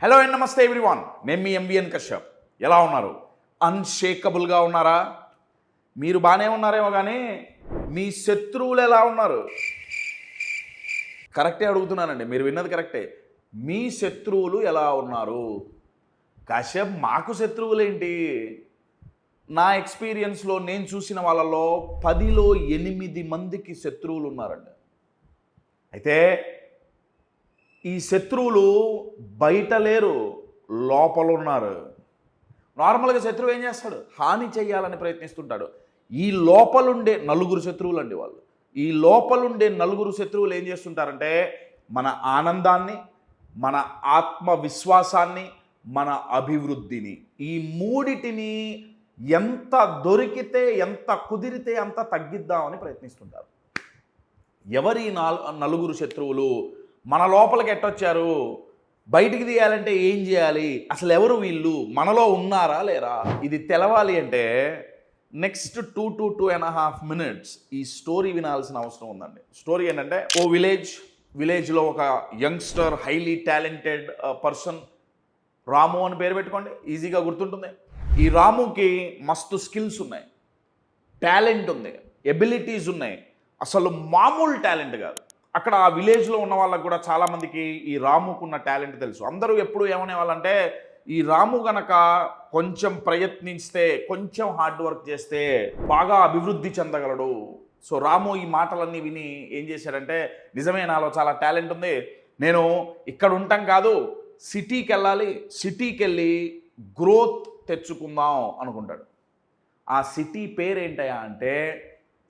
Hello and నమస్తే everyone, నేను మీ MVN Kashyap. ఎలా ఉన్నారు? అన్షేకబుల్గా ఉన్నారా? మీరు బాగానే ఉన్నారేమో, కానీ మీ శత్రువులు ఎలా ఉన్నారు? కరెక్టే అడుగుతున్నానండి, మీరు విన్నది కరెక్టే. మీ శత్రువులు ఎలా ఉన్నారు? కశ్యప్, మాకు శత్రువులేంటి? నా ఎక్స్పీరియన్స్లో నేను చూసిన వాళ్ళలో 10లో 8 మందికి శత్రువులు ఉన్నారండి. అయితే ఈ శత్రువులు బయట లేరు, లోపల ఉన్నారు. నార్మల్గా శత్రువు ఏం చేస్తాడు? హాని చేయాలని ప్రయత్నిస్తుంటాడు. ఈ లోపలుండే నలుగురు శత్రువులు అండి వాళ్ళు. ఈ లోపలుండే నలుగురు శత్రువులు ఏం చేస్తుంటారంటే మన ఆనందాన్ని, మన ఆత్మవిశ్వాసాన్ని, మన అభివృద్ధిని, ఈ మూడిటిని ఎంత దొరికితే, ఎంత కుదిరితే అంత తగ్గిద్దామని ప్రయత్నిస్తుంటారు. ఎవరి నలుగురు శత్రువులు? మన లోపలికి ఎట్టొచ్చారు? బయటికి తీయాలంటే ఏం చేయాలి? అసలు ఎవరు వీళ్ళు? మనలో ఉన్నారా లేరా? ఇది తెలవాలి అంటే నెక్స్ట్ 2 to 2.5 minutes ఈ స్టోరీ వినాల్సిన అవసరం ఉందండి. స్టోరీ ఏంటంటే, ఓ విలేజ్లో ఒక యంగ్స్టర్, హైలీ టాలెంటెడ్ పర్సన్, రాము అని పేరు పెట్టుకోండి, ఈజీగా గుర్తుంటుంది. ఈ రాముకి మస్తు స్కిల్స్ ఉన్నాయి, టాలెంట్ ఉంది, ఎబిలిటీస్ ఉన్నాయి. అసలు మామూలు టాలెంట్ కాదు. అక్కడ ఆ విలేజ్లో ఉన్న వాళ్ళకు కూడా చాలామందికి ఈ రాముకున్న టాలెంట్ తెలుసు. అందరూ ఎప్పుడు ఏమనేవాళ్ళంటే, ఈ రాము గనక కొంచెం ప్రయత్నిస్తే, కొంచెం హార్డ్ వర్క్ చేస్తే బాగా అభివృద్ధి చెందగలడు. సో రాము ఈ మాటలన్నీ విని ఏం చేశాడంటే, నిజమే, నాలో చాలా టాలెంట్ ఉంది, నేను ఇక్కడ ఉంటాం కాదు, సిటీకి వెళ్ళాలి, సిటీకి వెళ్ళి గ్రోత్ తెచ్చుకుందాం అనుకుంటాడు. ఆ సిటీ పేరేంటయా అంటే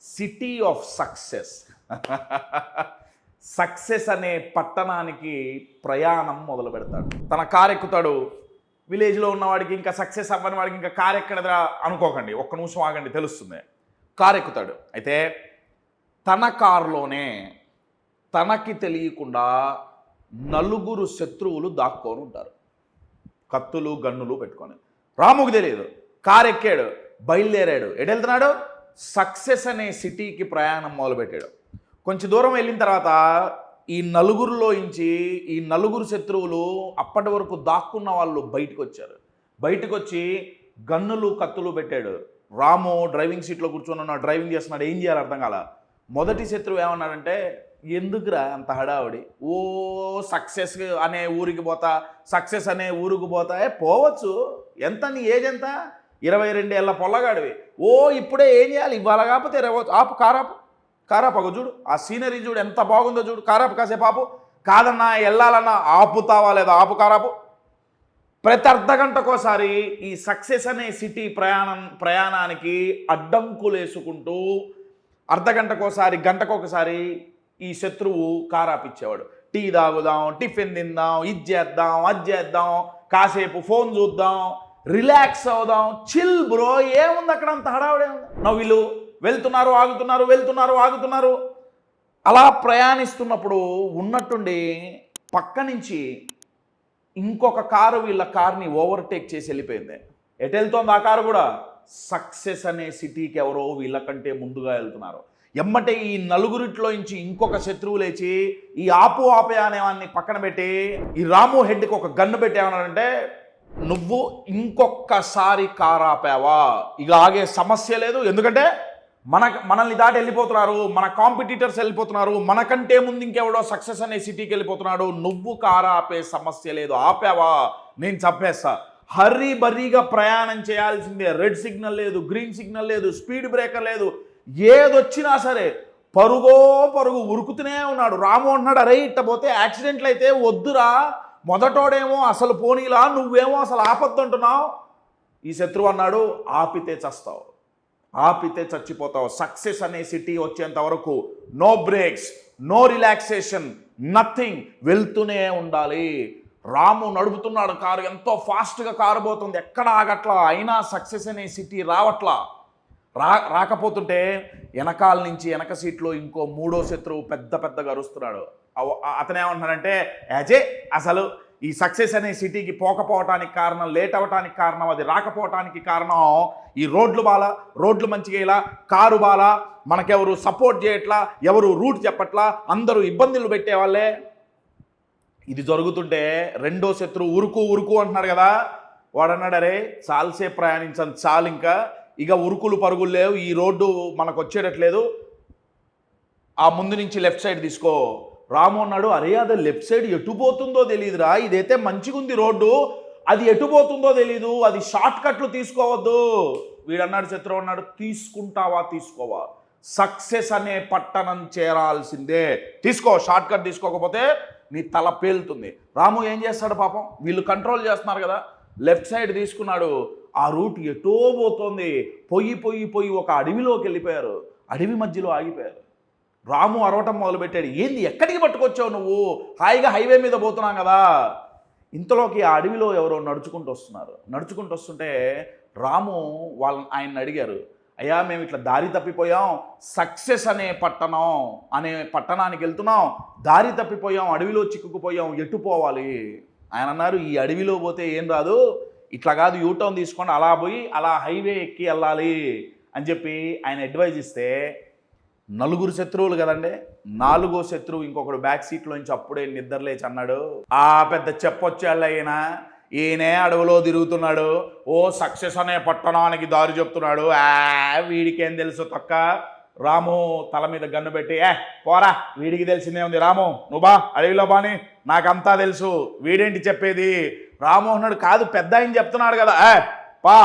సిటీ ఆఫ్ సక్సెస్. సక్సెస్ అనే పట్టణానికి ప్రయాణం మొదలు పెడతాడు. తన కారు ఎక్కుతాడు. విలేజ్లో ఉన్నవాడికి, ఇంకా సక్సెస్ అవ్వని వాడికి ఇంకా కారు ఎక్కడదా అనుకోకండి, ఒక్క నిమిషం ఆగండి, తెలుస్తుంది. కారు ఎక్కుతాడు. అయితే తన కారులోనే తనకి తెలియకుండా నలుగురు శత్రువులు దాక్కొని ఉంటారు, కత్తులు గన్నులు పెట్టుకొని. రాముకి తెలియదు. కారు ఎక్కాడు, బయలుదేరాడు. ఎటు వెళ్తున్నాడు? సక్సెస్ అనే సిటీకి ప్రయాణం మొదలుపెట్టాడు. కొంచెం దూరం వెళ్ళిన తర్వాత ఈ నలుగురిలోంచి ఈ నలుగురు శత్రువులు, అప్పటి వరకు దాక్కున్న వాళ్ళు బయటకు వచ్చారు. బయటకు వచ్చి గన్నులు కత్తులు పెట్టాడు. రాము డ్రైవింగ్ సీట్లో కూర్చొని డ్రైవింగ్ చేస్తున్నాడు, ఏం చేయాలి అర్థం కాల. మొదటి శత్రువు ఏమన్నాడంటే, ఎందుకురా అంత హడావుడి, ఓ సక్సెస్ అనే ఊరికి పోతా, సక్సెస్ అనే ఊరికి పోతా. పోవచ్చు, ఎంత నీ ఏజ్ ఎంత? 22 ఏళ్ళ పొల్లగాడివి. ఓ ఇప్పుడే ఏం చేయాలి? ఇవాళ కాకపోతే ఆపు, కారాపు చూడు, ఆ సీనరీ చూడు ఎంత బాగుందో చూడు, కారాపు, కాసేపు ఆపు. కాదన్నా వెళ్ళాలన్నా ఆపుతావా లేదా? ఆపు, కారాపు. ప్రతి అర్ధగంటకోసారి ఈ సక్సెస్ అనే సిటీ ప్రయాణానికి అడ్డంకులు వేసుకుంటూ అర్ధగంటకోసారి, గంటకొకసారి ఈ శత్రువు కారాపిచ్చేవాడు. టీ తాగుదాం, టిఫిన్ తిందాం, ఇది చేద్దాం, అది చేద్దాం, కాసేపు ఫోన్ చూద్దాం, రిలాక్స్ అవుదాం, చిల్ బ్రో, ఏముంది అక్కడ అంత హడావుడే ఉంది. నా వీళ్ళు వెళ్తున్నారు ఆగుతున్నారు. అలా ప్రయాణిస్తున్నప్పుడు ఉన్నట్టుండి పక్క నుంచి ఇంకొక కారు వీళ్ళ కార్ని ఓవర్టేక్ చేసి వెళ్ళిపోయింది. ఎటు వెళ్తోంది ఆ కారు కూడా? సక్సెస్ అనే సిటీకి ఎవరో వీళ్ళకంటే ముందుగా వెళ్తున్నారు. ఎమ్మటే ఈ నలుగురిట్లో నుంచి ఇంకొక శత్రువు లేచి ఈ ఆపే అనేవాన్ని పక్కన పెట్టి ఈ రాము హెడ్కి ఒక గన్ను పెట్టి ఏమన్నాడంటే, నువ్వు ఇంకొకసారి కారు ఆపావా ఇక ఆగే సమస్య లేదు. ఎందుకంటే మనల్ని దాటి వెళ్ళిపోతున్నారు, మన కాంపిటీటర్స్ వెళ్ళిపోతున్నారు, మనకంటే ముందు ఇంకెవడో సక్సెస్ అనే సిటీకి వెళ్ళిపోతున్నాడు. నువ్వు కారు ఆపే సమస్య లేదు, ఆపావా నేను చంపేస్తా. హర్రీ బర్రీగా ప్రయాణం చేయాల్సిందే. రెడ్ సిగ్నల్ లేదు, గ్రీన్ సిగ్నల్ లేదు, స్పీడ్ బ్రేకర్ లేదు, ఏదొచ్చినా సరే పరుగు ఉరుకుతూనే ఉన్నాడు. రాము అంటున్నాడు, అరే ఇట్ట పోతే యాక్సిడెంట్లు అయితే వద్దురా, మొదటోడేమో అసలు పోనీలా, నువ్వేమో అసలు ఆపొద్దు అంటున్నావు. ఈ శత్రువు అన్నాడు, ఆపితే చస్తావు, ఆపితే చచ్చిపోతావు. సక్సెస్ అనే సిటీ వచ్చేంత వరకు no breaks, no relaxation, nothing, వెళ్తూనే ఉండాలి. రాము నడుపుతున్నాడు కారు, ఎంతో ఫాస్ట్గా కారు పోతుంది, ఎక్కడ ఆగట్లా. అయినా సక్సెస్ అనే సిటీ రాకపోతుంటే వెనకాల నుంచి, వెనక సీట్లో ఇంకో మూడో శత్రువు పెద్దగా అరుస్తున్నాడు. అతనేమంటున్నాడంటే, అజే అసలు ఈ సక్సెస్ అనే సిటీకి పోకపోవటానికి కారణం, లేట్ అవ్వటానికి కారణం, అది రాకపోవటానికి కారణం ఈ రోడ్లు మంచిగా ఇలా, కారు బాలా, మనకెవరు సపోర్ట్ చేయట్లా, ఎవరు రూట్ చెప్పట్లా, అందరూ ఇబ్బందులు పెట్టేవాళ్ళే. ఇది జరుగుతుంటే రెండో శత్రువు ఉరుకు ఉరుకు అంటున్నాడు కదా, వాడు అన్నాడు, అరే చాలాసేపు ప్రయాణించాను చాలు, ఇంకా ఇక ఉరుకులు పరుగులు లేవు, ఈ రోడ్డు మనకు వచ్చేటట్లేదు, ఆ ముందు నుంచి లెఫ్ట్ సైడ్ తీసుకో. రాము అన్నాడు, అరే అది లెఫ్ట్ సైడ్ ఎటు పోతుందో తెలియదురా, ఇదైతే మంచిగా ఉంది రోడ్డు, అది ఎటు పోతుందో తెలీదు, అది షార్ట్ కట్లు తీసుకోవద్దు. వీడన్నాడు, శత్రువు అన్నాడు, తీసుకుంటావా తీసుకోవా, సక్సెస్ అనే పట్టణం చేరాల్సిందే, తీసుకో, షార్ట్ కట్ తీసుకోకపోతే నీ తల పేలుతుంది. రాము ఏం చేస్తాడు పాపం, వీళ్ళు కంట్రోల్ చేస్తున్నారు కదా, లెఫ్ట్ సైడ్ తీసుకున్నాడు. ఆ రూట్ ఎటో పోతుంది, పొయ్యి ఒక అడవిలోకి వెళ్ళిపోయారు, అడవి మధ్యలో ఆగిపోయారు. రాము అరవటం మొదలుపెట్టాడు, ఏంది ఎక్కడికి పట్టుకొచ్చావు నువ్వు, హాయిగా హైవే మీద పోతున్నాం కదా. ఇంతలోకి ఆ అడవిలో ఎవరో నడుచుకుంటూ వస్తున్నారు. నడుచుకుంటూ వస్తుంటే రాము ఆయన్ని అడిగారు, అయ్యా మేము ఇట్లా దారి తప్పిపోయాం, సక్సెస్ అనే పట్టణానికి వెళ్తున్నాం, దారి తప్పిపోయాం, అడవిలో చిక్కుకుపోయాం, ఎటు పోవాలి? ఆయన అన్నారు, ఈ అడవిలో పోతే ఏం రాదు, ఇట్లా కాదు, యూటర్న్ తీసుకొని అలా పోయి అలా హైవే ఎక్కి వెళ్ళాలి అని చెప్పి ఆయన అడ్వైజ్ ఇస్తే, నలుగురు శత్రువులు కదండి, నాలుగో శత్రువు ఇంకొకడు బ్యాక్ సీట్లోంచి అప్పుడే నిద్రలేచి అన్నాడు, ఆ పెద్ద చెప్పొచ్చాళ్ళ ఈయనే అడవిలో తిరుగుతున్నాడు, ఓ సక్సెస్ అనే పట్టణానికి దారి చెప్తున్నాడు, వీడికేం తెలుసు తొక్క. రాము తల మీద గన్ను పెట్టి, పోరా, వీడికి తెలిసిందే ఉంది, రాము నువ్వు బా అడవిలో బాని, నాకంతా తెలుసు, వీడేంటి చెప్పేది. రాము అన్నాడు, కాదు పెద్ద ఆయన చెప్తున్నాడు కదా, పా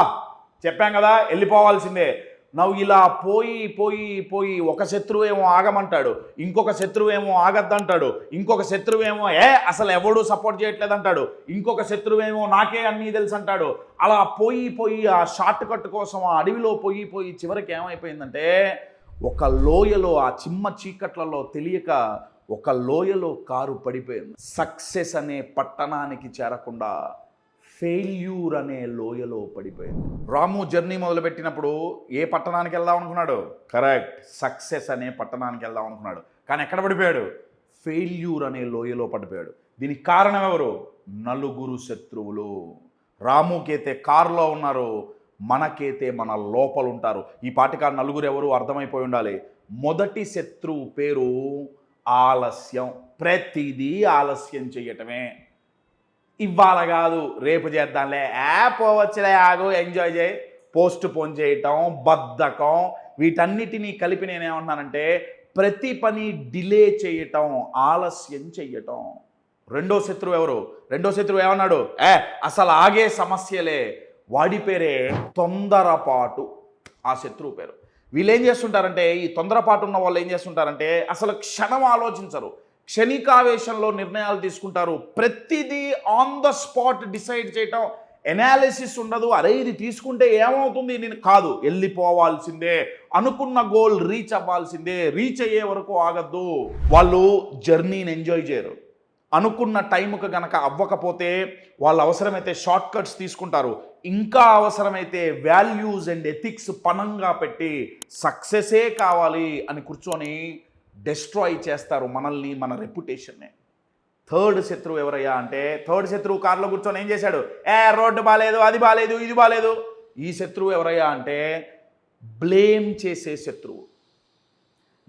చెప్పాం కదా వెళ్ళిపోవాల్సిందే. నువ్వు ఇలా పోయి ఒక శత్రువు ఏమో ఆగమంటాడు, ఇంకొక శత్రువు ఏమో ఆగద్దంటాడు, ఇంకొక శత్రువు ఏమో అసలు ఎవడు సపోర్ట్ చేయట్లేదు అంటాడు, ఇంకొక శత్రువు ఏమో నాకే అన్నీ తెలుసు అంటాడు. అలా పోయి ఆ షార్ట్ కట్ కోసం ఆ అడవిలో పోయి చివరికి ఏమైపోయిందంటే, ఒక లోయలో ఆ చిమ్మ చీకట్లలో తెలియక ఒక లోయలో కారు పడిపోయింది. సక్సెస్ అనే పట్టణానికి చేరకుండా ఫెయిల్యూర్ అనే లోయలో పడిపోయింది. రాము జర్నీ మొదలుపెట్టినప్పుడు ఏ పట్టణానికి వెళ్దాం అనుకున్నాడు? కరెక్ట్, సక్సెస్ అనే పట్టణానికి వెళ్దాం అనుకున్నాడు. కానీ ఎక్కడ పడిపోయాడు? ఫెయిల్యూర్ అనే లోయలో పడిపోయాడు. దీనికి కారణం ఎవరు? నలుగురు శత్రువులు. రాముకైతే కారులో ఉన్నారు, మనకైతే మన లోపల ఉంటారు. ఈ పాటికి ఆ నలుగురు ఎవరు అర్థమైపోయి ఉండాలి. మొదటి శత్రువు పేరు ఆలస్యం. ప్రతిదీ ఆలస్యం చేయటమే. ఇవాళ కాదు రేపు చేద్దాంలే, పోవచ్చులే, ఆగు, ఎంజాయ్ చేయి, పోస్ట్ పోన్ చేయటం, బద్ధకం, వీటన్నిటినీ కలిపి నేనేమంటున్నానంటే ప్రతి పని డిలే చేయటం, ఆలస్యం చెయ్యటం. రెండో శత్రువు ఎవరు? రెండో శత్రువు ఏమన్నాడు? అసలు ఆగే సమస్యలే. వాడి పేరే తొందరపాటు. ఆ శత్రువు పేరు. వీళ్ళు ఏం చేస్తుంటారంటే, ఈ తొందరపాటు ఉన్న వాళ్ళు ఏం చేస్తుంటారంటే అసలు క్షణం ఆలోచించరు, క్షణికావేశంలో నిర్ణయాలు తీసుకుంటారు. ప్రతిదీ ఆన్ ద స్పాట్ డిసైడ్ చేయటం, ఎనాలిసిస్ ఉండదు. అరే ఇది తీసుకుంటే ఏమవుతుంది, నేను కాదు, వెళ్ళిపోవాల్సిందే, అనుకున్న గోల్ రీచ్ అవ్వాల్సిందే, రీచ్ అయ్యే వరకు ఆగద్దు. వాళ్ళు జర్నీని ఎంజాయ్ చేయరు. అనుకున్న టైంకి గనక అవ్వకపోతే వాళ్ళు అవసరమైతే షార్ట్ కట్స్ తీసుకుంటారు, ఇంకా అవసరమైతే వాల్యూస్ అండ్ ఎథిక్స్ పణంగా పెట్టి సక్సెసే కావాలి అని కూర్చొని డెస్ట్రాయ్ చేస్తారు మనల్ని, మన రెప్యుటేషన్ని. థర్డ్ శత్రువు ఎవరయ్యా అంటే, థర్డ్ శత్రువు కారులో కూర్చొని ఏం చేశాడు? రోడ్డు బాగాలేదు, అది బాగాలేదు, ఇది బాగాలేదు. ఈ శత్రువు ఎవరయ్యా అంటే బ్లేమ్ చేసే శత్రువు,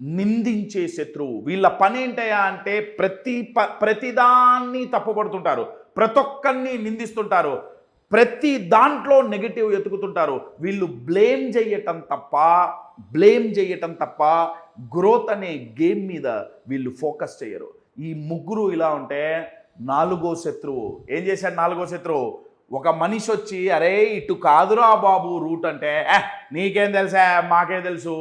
నిందించే శత్రువు. వీళ్ళ పని ఏంటయ్యా అంటే ప్రతిదాన్ని తప్పుపడుతుంటారు, ప్రతి ఒక్కరిని నిందిస్తుంటారు, ప్రతి దాంట్లో నెగటివ్ ఎతుకుతుంటారు. వీళ్ళు బ్లేమ్ చేయటం తప్ప గ్రోత్ అనే గేమ్ మీద వీళ్ళు ఫోకస్ చేయరు. ఈ ముగ్గురు ఇలా ఉంటే నాలుగో శత్రువు ఏం చేశాడు? నాలుగో శత్రువు ఒక మనిషి వచ్చి, అరే ఇటు కాదురా బాబు రూట్ అంటే, నీకేం తెలుసా, మాకే తెలుసు.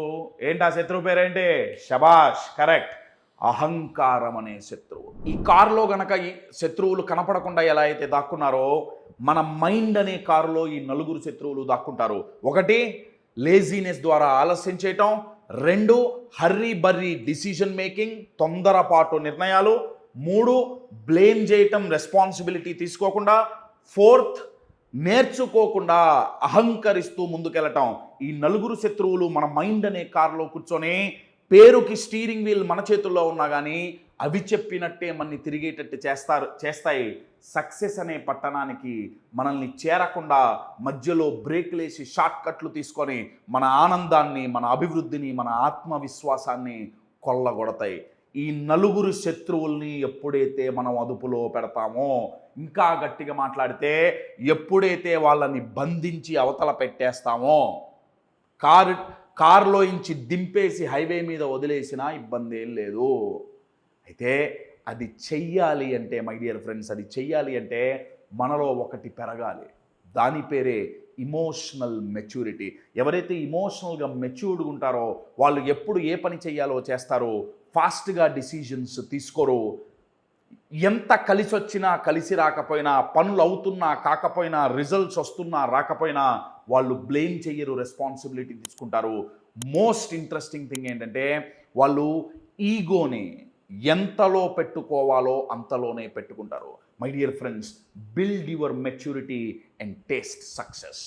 ఏంటి ఆ శత్రువు పేరేంటి? శబాష్, కరెక్ట్, అహంకారం అనే శత్రువు. ఈ కారులో గనక ఈ శత్రువులు కనపడకుండా ఎలా అయితే దాక్కున్నారో, మన మైండ్ అనే కారులో ఈ నలుగురు శత్రువులు దాక్కుంటారు. ఒకటి, లేజీనెస్ ద్వారా ఆలస్యం చేయటం. రెండు, హర్రీ బర్రీ డిసిజన్ మేకింగ్, తొందరపాటు నిర్ణయాలు. మూడు, బ్లేమ్ చేయటం, రెస్పాన్సిబిలిటీ తీసుకోకుండా. ఫోర్త్, నేర్చుకోకుండా అహంకరిస్తూ ముందుకెళ్ళటం. ఈ నలుగురు శత్రువులు మన మైండ్ అనే కారులో కూర్చొని, పేరుకి స్టీరింగ్ వీల్ మన చేతుల్లో ఉన్నా కానీ అవి చెప్పినట్టే మనని తిరిగేటట్టు చేస్తాయి. సక్సెస్ అనే పట్టణానికి మనల్ని చేరకుండా మధ్యలో బ్రేక్లేసి షార్ట్ కట్లు తీసుకొని మన ఆనందాన్ని, మన అభివృద్ధిని, మన ఆత్మవిశ్వాసాన్ని కొల్లగొడతాయి. ఈ నలుగురు శత్రువుల్ని ఎప్పుడైతే మనం అదుపులో పెడతామో, ఇంకా గట్టిగా మాట్లాడితే ఎప్పుడైతే వాళ్ళని బంధించి అవతల పెట్టేస్తామో, కారులో ఇంచి దింపేసి హైవే మీద వదిలేసినా ఇబ్బంది ఏం లేదు. అయితే అది చెయ్యాలి అంటే మై డియర్ ఫ్రెండ్స్, అది చెయ్యాలి అంటే మనలో ఒకటి పెరగాలి. దాని పేరే ఇమోషనల్ మెచ్యూరిటీ. ఎవరైతే ఇమోషనల్గా మెచ్యూర్డ్గా ఉంటారో వాళ్ళు ఎప్పుడు ఏ పని చేయాలో చేస్తారో, ఫాస్ట్గా డిసిజన్స్ తీసుకోరు. ఎంత కలిసి వచ్చినా కలిసి రాకపోయినా, పనులు అవుతున్నా కాకపోయినా, రిజల్ట్స్ వస్తున్నా రాకపోయినా వాళ్ళు బ్లేమ్ చెయ్యరు, రెస్పాన్సిబిలిటీ తీసుకుంటారు. మోస్ట్ ఇంట్రెస్టింగ్ థింగ్ ఏంటంటే వాళ్ళు ఈగోని ఎంతలో పెట్టుకోవాలో అంతలోనే పెట్టుకుంటారు. My dear friends, build your maturity and taste success.